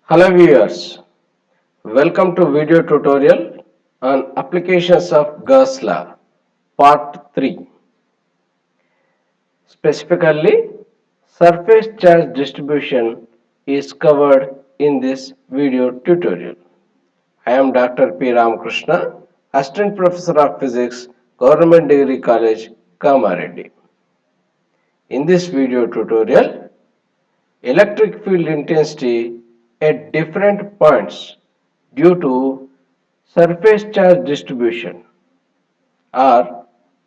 Hello viewers, welcome to video tutorial on applications of Gauss law part 3. Specifically, surface charge distribution is covered in this video tutorial. I am Dr. P. Ramakrishna, Assistant Professor of Physics, Government Degree College, Kamareddy. In this video tutorial, electric field intensity at different points due to surface charge distribution or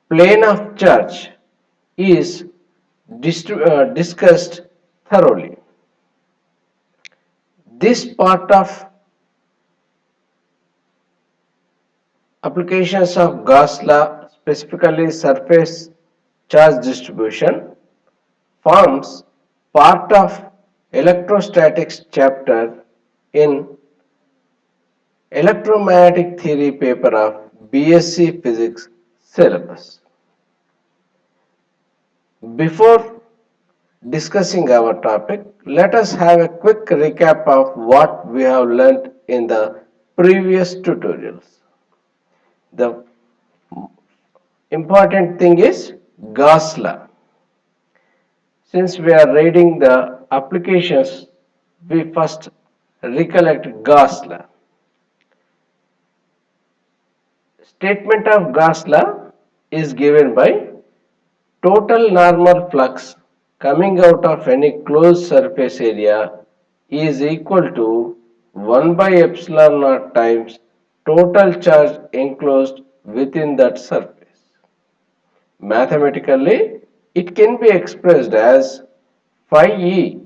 plane of charge is discussed thoroughly. This part of applications of Gauss law, specifically surface charge distribution, forms part of electrostatics chapter in electromagnetic theory paper of BSc Physics syllabus. Before discussing our topic, let us have a quick recap of what we have learned in the previous tutorials. The important thing is Gauss law. Since we are reading the applications, we first recollect Gauss law. Statement of Gauss law is given by total normal flux coming out of any closed surface area is equal to 1 by epsilon naught times total charge enclosed within that surface. Mathematically, it can be expressed as phi E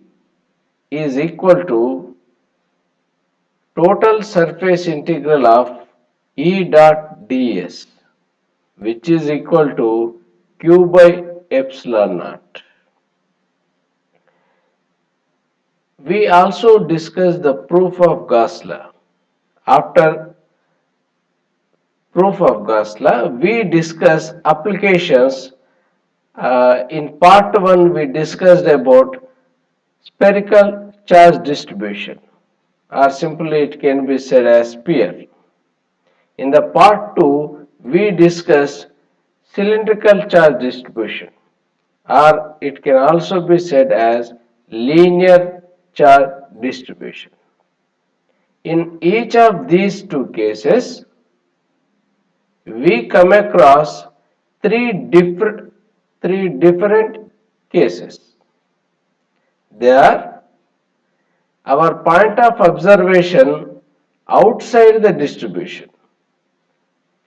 is equal to total surface integral of E dot ds, which is equal to q by epsilon naught. We also discussed the proof of Gauss law. After proof of Gauss law, we discuss applications. In part 1, we discussed about spherical charge distribution, or simply it can be said as sphere. In the part 2, we discussed cylindrical charge distribution, or it can also be said as linear charge distribution. In each of these two cases, we come across three different cases. They are our point of observation outside the distribution,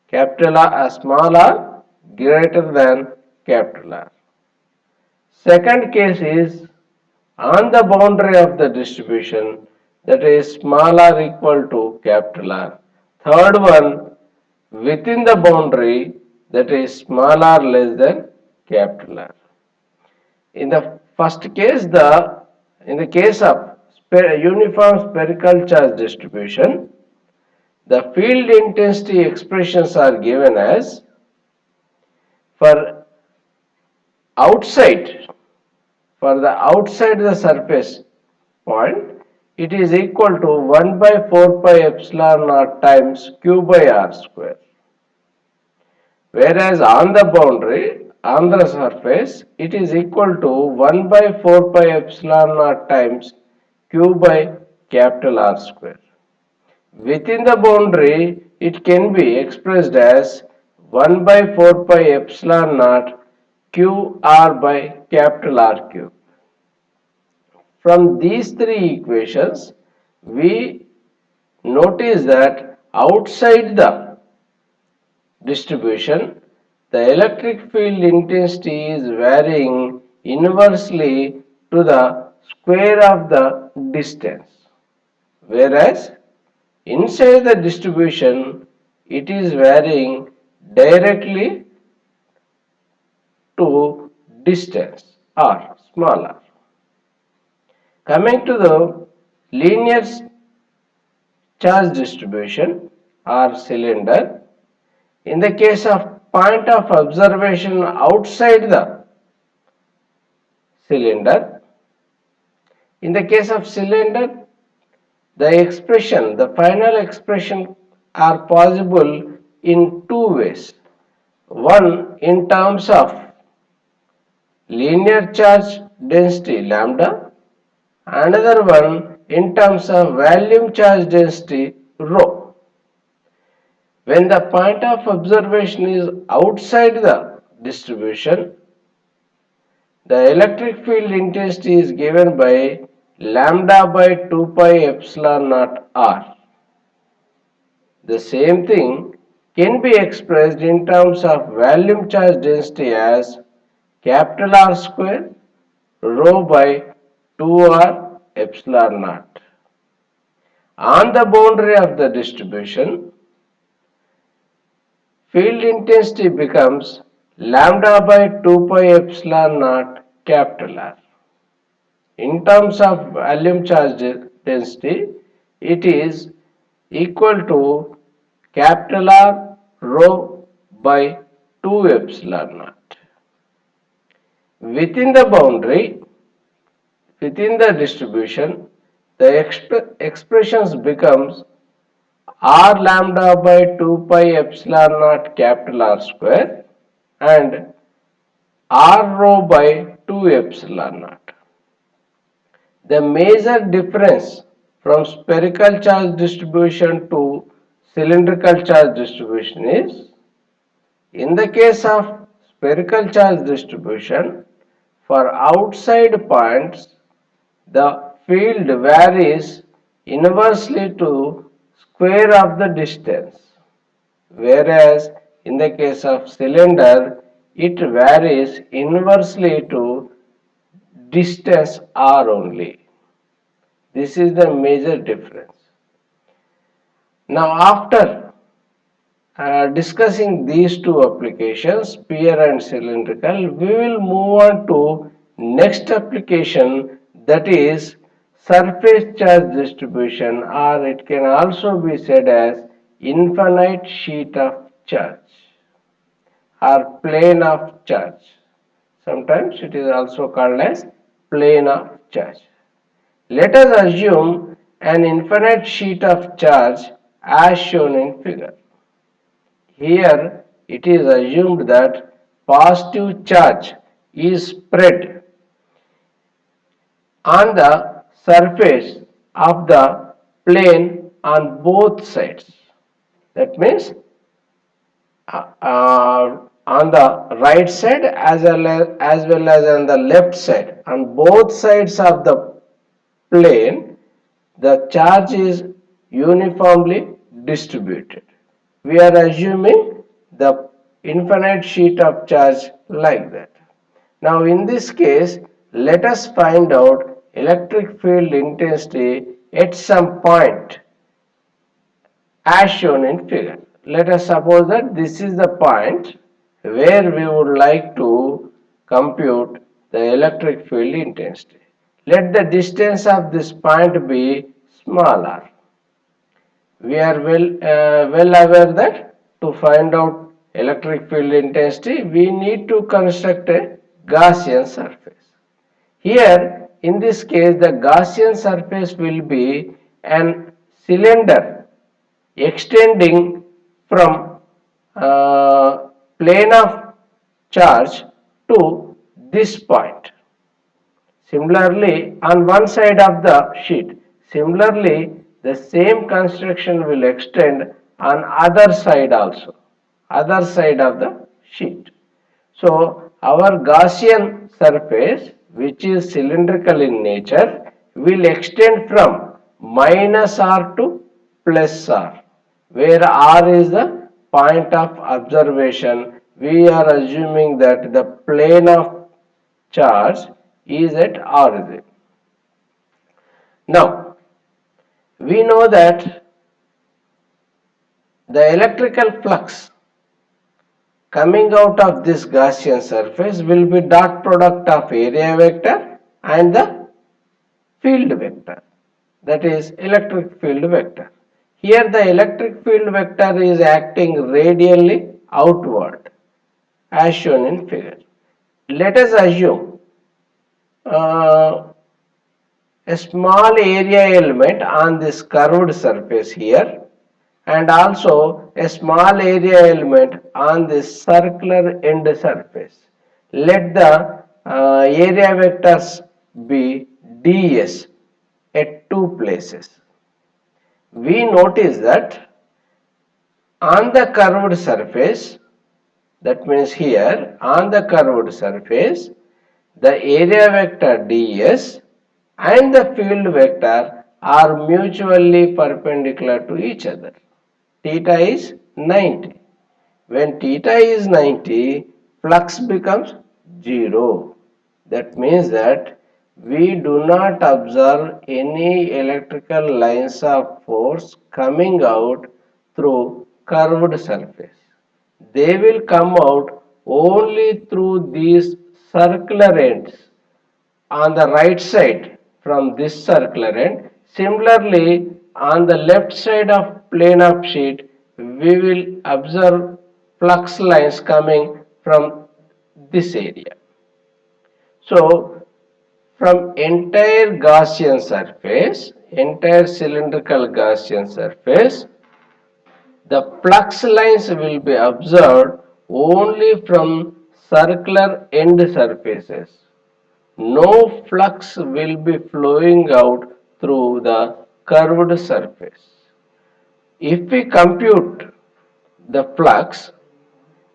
capital R, small r greater than capital R. Second case is on the boundary of the distribution, that is small r equal to capital R. Third one, within the boundary, that is small r less than capital R. In the first case, in the case of uniform spherical charge distribution, the field intensity expressions are given as for outside, for the outside the surface point, it is equal to 1 by 4 pi epsilon naught times q by r square. Whereas on the boundary, on the surface, it is equal to 1 by 4 pi epsilon naught times q by capital R square. Within the boundary, it can be expressed as 1 by 4 pi epsilon naught q r by capital R cube. From these three equations, we notice that outside the distribution, the electric field intensity is varying inversely to the square of the distance, whereas inside the distribution it is varying directly to distance r, smaller. Coming to the linear charge distribution or cylinder, in the case of point of observation outside the cylinder, in the case of cylinder, the final expression are possible in two ways. One in terms of linear charge density lambda, another one in terms of volume charge density rho. When the point of observation is outside the distribution, the electric field intensity is given by lambda by 2 pi epsilon naught r. The same thing can be expressed in terms of volume charge density as capital R square rho by 2r epsilon naught. On the boundary of the distribution, field intensity becomes lambda by 2 pi epsilon naught capital R. In terms of volume charge density, it is equal to capital R rho by 2 epsilon naught. Within the boundary, within the distribution, the expressions becomes r lambda by 2 pi epsilon naught capital R square and r rho by 2 epsilon naught. The major difference from spherical charge distribution to cylindrical charge distribution is, in the case of spherical charge distribution, for outside points, the field varies inversely to square of the distance, whereas in the case of cylinder, it varies inversely to distance r only. This is the major difference. Now, after discussing these two applications, sphere and cylindrical, we will move on to next application, that is surface charge distribution, or it can also be said as infinite sheet of charge or plane of charge. Sometimes it is also called as plane of charge. Let us assume an infinite sheet of charge as shown in figure. Here it is assumed that positive charge is spread on the surface of the plane on both sides. That means on the right side as well as on the left side. On both sides of the plane, the charge is uniformly distributed. We are assuming the infinite sheet of charge like that. Now, in this case, let us find out electric field intensity at some point as shown in figure. Let us suppose that this is the point where we would like to compute the electric field intensity. Let the distance of this point be small r. We are well aware that to find out electric field intensity, we need to construct a Gaussian surface. Here, in this case, the Gaussian surface will be an cylinder extending from plane of charge to this point. Similarly, on one side of the sheet, similarly, the same construction will extend on other side also, other side of the sheet. So, our Gaussian surface, which is cylindrical in nature, will extend from minus r to plus r, where r is the point of observation. We are assuming that the plane of charge is at origin. Now, we know that the electrical flux coming out of this Gaussian surface will be dot product of area vector and the field vector, that is electric field vector. Here the electric field vector is acting radially outward as shown in figure. Let us assume a small area element on this curved surface here, and also a small area element on this circular end surface. Let the area vectors be ds at two places. We notice that on the curved surface, that means here on the curved surface, the area vector ds and the field vector are mutually perpendicular to each other. Theta is 90. When theta is 90, flux becomes 0. That means that we do not observe any electrical lines of force coming out through curved surface. They will come out only through these circular ends on the right side from this circular end. Similarly, on the left side of plane of sheet, we will observe flux lines coming from this area. So, from entire Gaussian surface, entire cylindrical Gaussian surface, the flux lines will be observed only from circular end surfaces. No flux will be flowing out through the curved surface. If we compute the flux,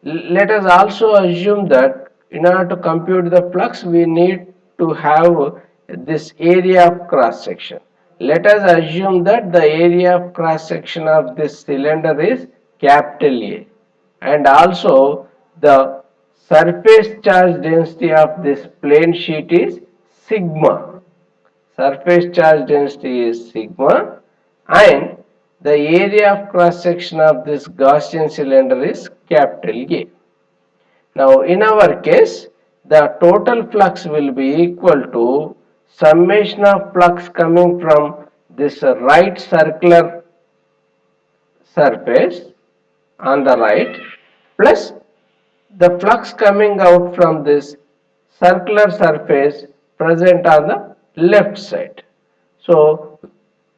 let us also assume that in order to compute the flux, we need to have this area of cross section. Let us assume that the area of cross section of this cylinder is capital A, and also the surface charge density of this plane sheet is sigma. Surface charge density is sigma, and the area of cross section of this Gaussian cylinder is capital A. Now, in our case, the total flux will be equal to summation of flux coming from this right circular surface on the right plus the flux coming out from this circular surface present on the left side. So,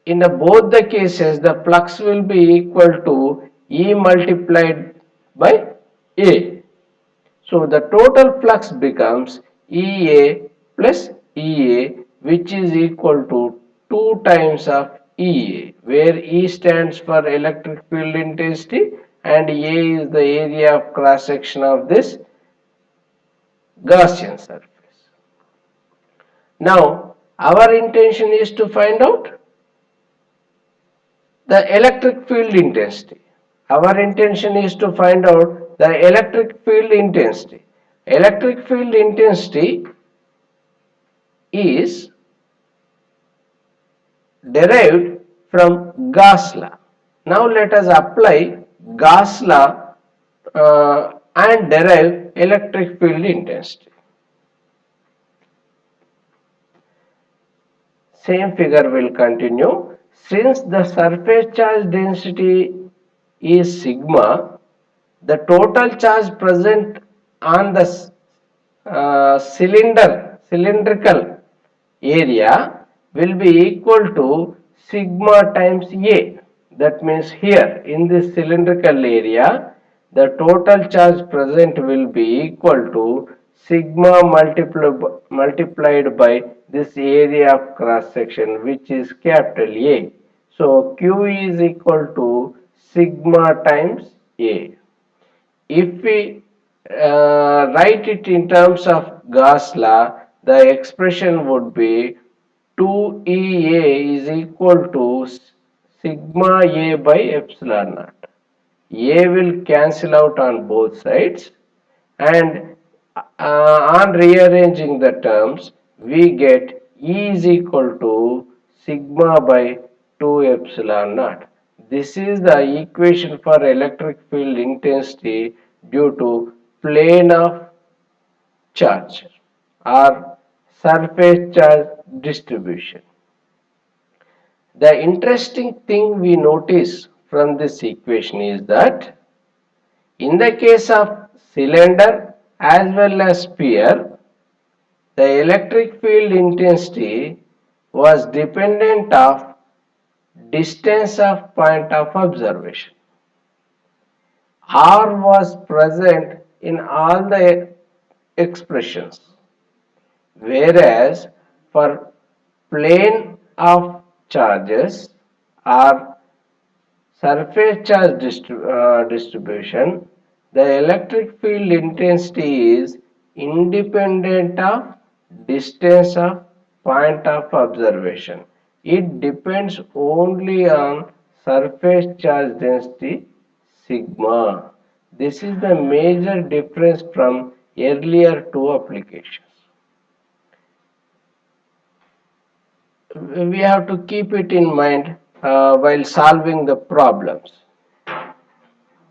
in both the cases, the flux will be equal to E multiplied by A. So, the total flux becomes EA plus EA, which is equal to 2 times of EA, where E stands for electric field intensity and A is the area of cross section of this Gaussian surface. Now, our intention is to find out the electric field intensity. Our intention is to find out the electric field intensity. Electric field intensity is derived from Gauss law. Now let us apply Gauss law and derive electric field intensity. Same figure will continue. Since the surface charge density is sigma, the total charge present on the cylindrical area will be equal to sigma times A. That means here in this cylindrical area, the total charge present will be equal to sigma multiplied by this area of cross section, which is capital A. So Q is equal to sigma times A. If we write it in terms of Gauss law, the expression would be 2EA is equal to sigma A by epsilon naught. A will cancel out on both sides, and on rearranging the terms, we get E is equal to sigma by 2 epsilon naught. This is the equation for electric field intensity due to plane of charge or surface charge distribution. The interesting thing we notice from this equation is that in the case of cylinder as well as sphere, the electric field intensity was dependent of distance of point of observation. R was present in all the expressions, whereas for plane of charges or surface charge distribution, the electric field intensity is independent of distance of point of observation. It depends only on surface charge density sigma. This is the major difference from earlier two applications. We have to keep it in mind while solving the problems.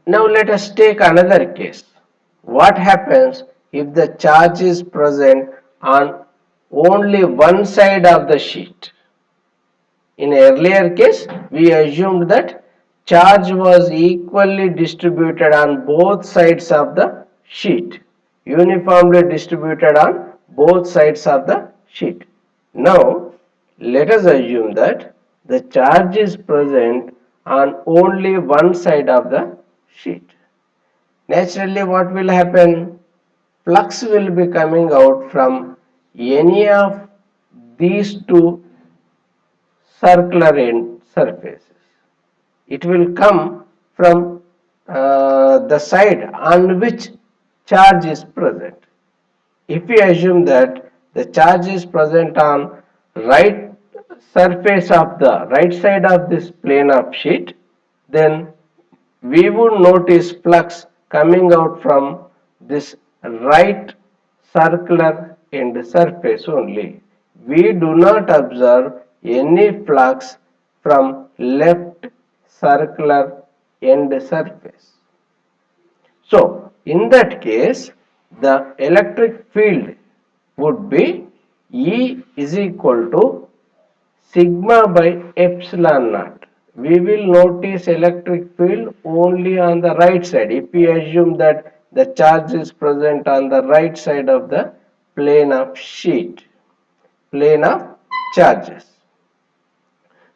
Now let us take another case. What happens if the charge is present on only one side of the sheet? In earlier case, we assumed that charge was equally distributed on both sides of the sheet, uniformly distributed on both sides of the sheet. Now, let us assume that the charge is present on only one side of the sheet. Naturally, what will happen? Flux will be coming out from any of these two circular end surfaces. It will come from the side on which charge is present. If we assume that the charge is present on right surface of the right side of this plane of sheet, then we would notice flux coming out from this right circular end surface only. We do not observe any flux from left circular end surface. So, in that case, the electric field would be E is equal to sigma by epsilon naught. We will notice electric field only on the right side. If we assume that the charge is present on the right side of the plane of sheet, plane of charges.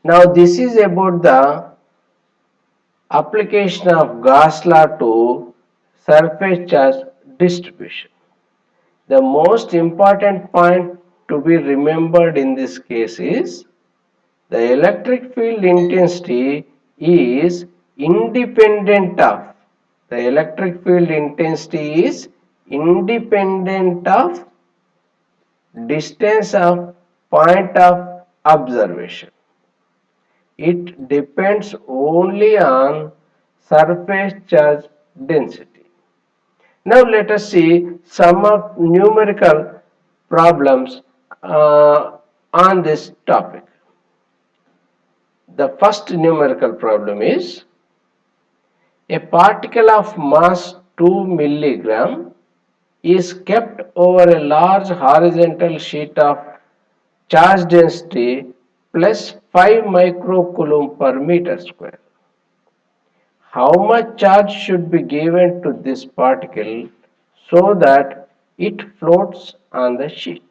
Now this is about the application of Gauss law to surface charge distribution. The most important point to be remembered in this case is the electric field intensity is independent of distance of point of observation. It depends only on surface charge density. Now let us see some of numerical problems on this topic. The first numerical problem is a particle of mass 2 milligram is kept over a large horizontal sheet of charge density plus 5 microcoulomb per meter square. How much charge should be given to this particle so that it floats on the sheet?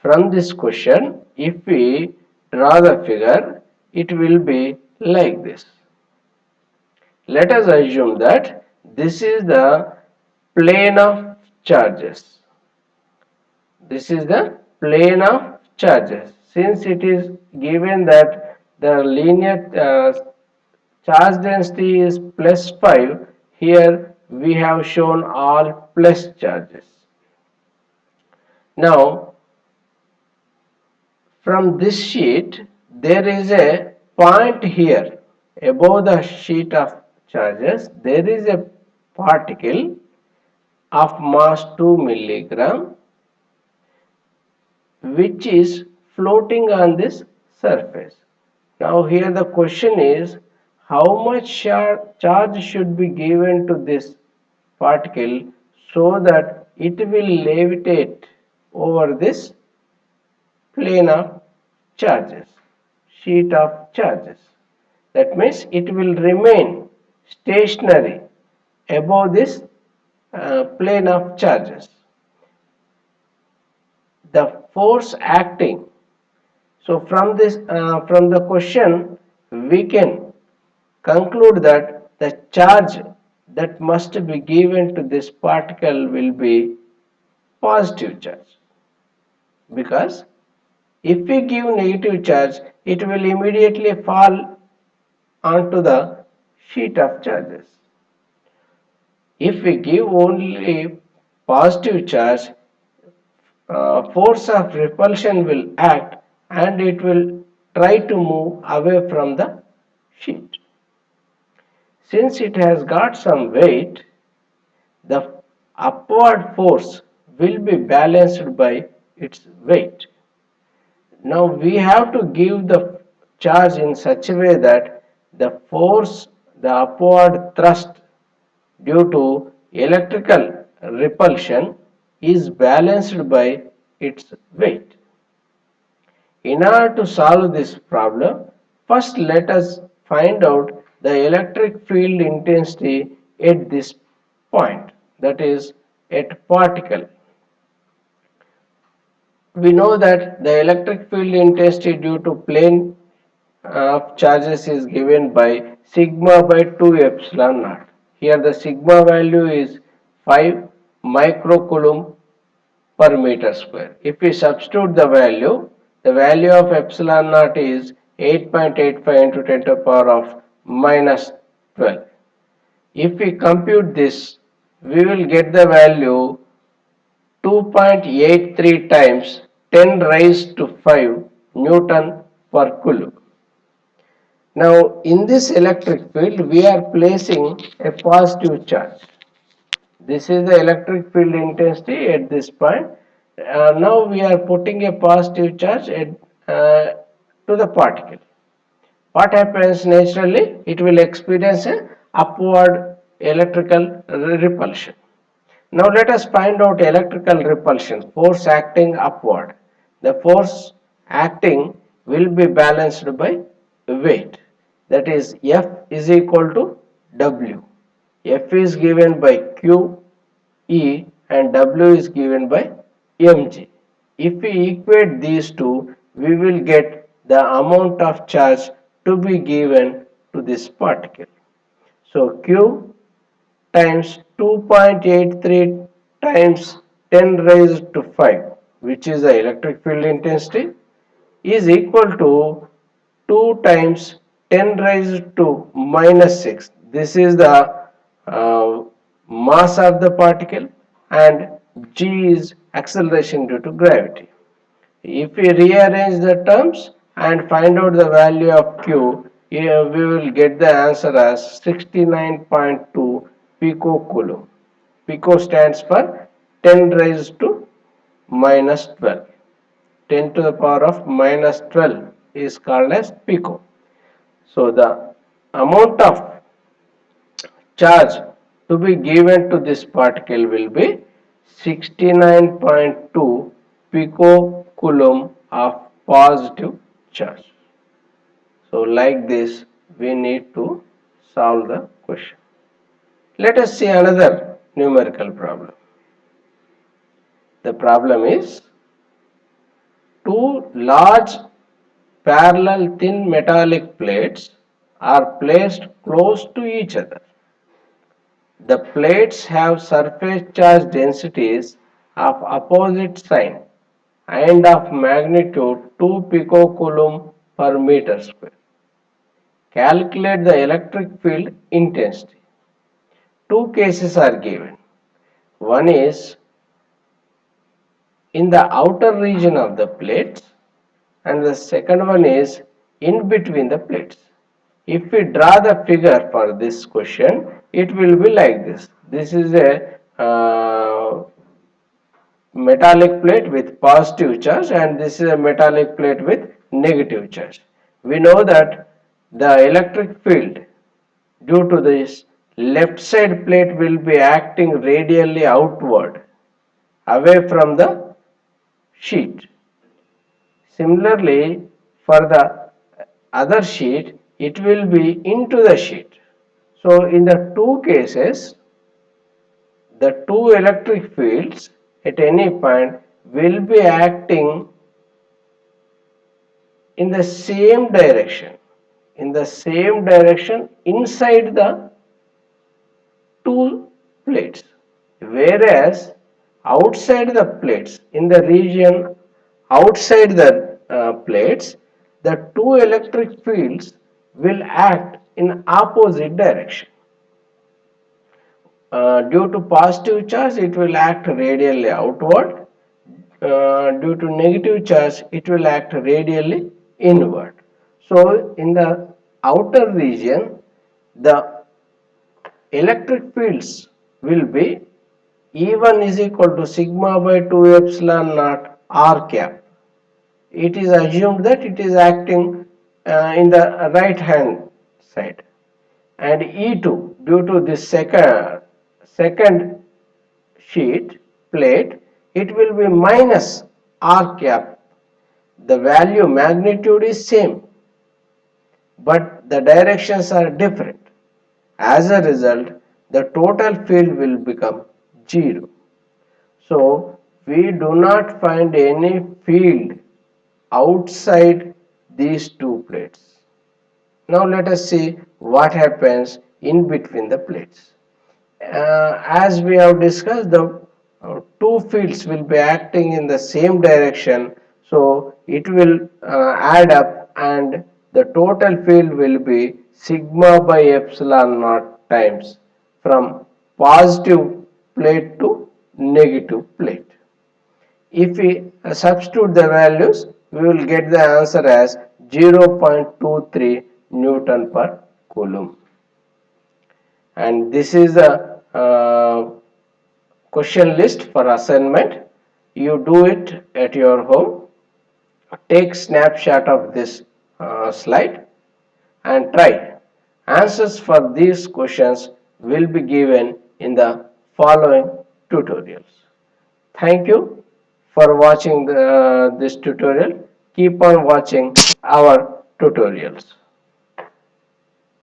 From this question, if we draw the figure, it will be like this. Let us assume that this is the plane of charges. This is the plane of charges. Since it is given that the linear charge density is plus 5, here we have shown all plus charges. Now, from this sheet, there is a point here above the sheet of charges. There is a particle of mass 2 milligram which is floating on this surface. Now here the question is, how much charge should be given to this particle so that it will levitate over this plane of charges, sheet of charges. That means it will remain stationary above this plane of charges. the force acting. So from the question, we can conclude that the charge that must be given to this particle will be positive charge, because if we give negative charge, it will immediately fall onto the sheet of charges. If we give only positive charge, force of repulsion will act and it will try to move away from the sheet. Since it has got some weight, the upward force will be balanced by its weight. Now we have to give the charge in such a way that the force, the upward thrust due to electrical repulsion is balanced by its weight. In order to solve this problem, first let us find out the electric field intensity at this point, that is at particle. We know that the electric field intensity due to plane of charges is given by sigma by 2 epsilon naught. Here the sigma value is 5 microcoulomb per meter square. If we substitute the value of epsilon naught is 8.85 into 10 to the power of minus 12. If we compute this, we will get the value 2.83 times 10 raised to 5 Newton per coulomb. Now, in this electric field, we are placing a positive charge. This is the electric field intensity at this point. Now we are putting a positive charge to the particle. What happens naturally? It will experience a upward electrical repulsion. Now let us find out electrical repulsion, force acting upward. The force acting will be balanced by weight. That is F is equal to W. F is given by Q E and W is given by mg. If we equate these two, we will get the amount of charge to be given to this particle. So Q times 2.83 times 10 raised to 5, which is the electric field intensity, is equal to 2 times 10 raised to minus 6. This is the mass of the particle and g is acceleration due to gravity. If we rearrange the terms and find out the value of q, here we will get the answer as 69.2 picocoulomb. Pico stands for 10 raised to minus 12. 10 to the power of minus 12 is called as pico. So the amount of charge to be given to this particle will be 69.2 picocoulomb of positive charge. So like this we need to solve the question. Let us see another numerical problem. The problem is two large parallel thin metallic plates are placed close to each other. The plates have surface charge densities of opposite sign and of magnitude 2 picocoulomb per meter square. Calculate the electric field intensity. Two cases are given. One is in the outer region of the plates and the second one is in between the plates. If we draw the figure for this question, it will be like this. This is a metallic plate with positive charge and this is a metallic plate with negative charge. We know that the electric field due to this left side plate will be acting radially outward away from the sheet. Similarly, for the other sheet, it will be into the sheet. So, in the two cases, the two electric fields at any point will be acting in the same direction, inside the two plates, whereas outside the plates, in the region outside the plates, the two electric fields will act in opposite direction. Due to positive charge, it will act radially outward. Due to negative charge, it will act radially inward. So, in the outer region, the electric fields will be E1 is equal to sigma by 2 epsilon naught r cap. It is assumed that it is acting in the right hand side, and E2 due to this second sheet plate, it will be minus r cap. The value magnitude is same, but the directions are different. As a result, the total field will become 0. So, we do not find any field outside these two plates. Now, let us see what happens in between the plates. As we have discussed, the two fields will be acting in the same direction, so it will add up, and the total field will be sigma by epsilon naught times from positive plate to negative plate. If we substitute the values, we will get the answer as 0.23 Newton per Coulomb. And this is the question list for assignment. You do it at your home. Take snapshot of this slide and try. Answers for these questions will be given in the following tutorials. Thank you for watching this tutorial. Keep on watching our tutorials.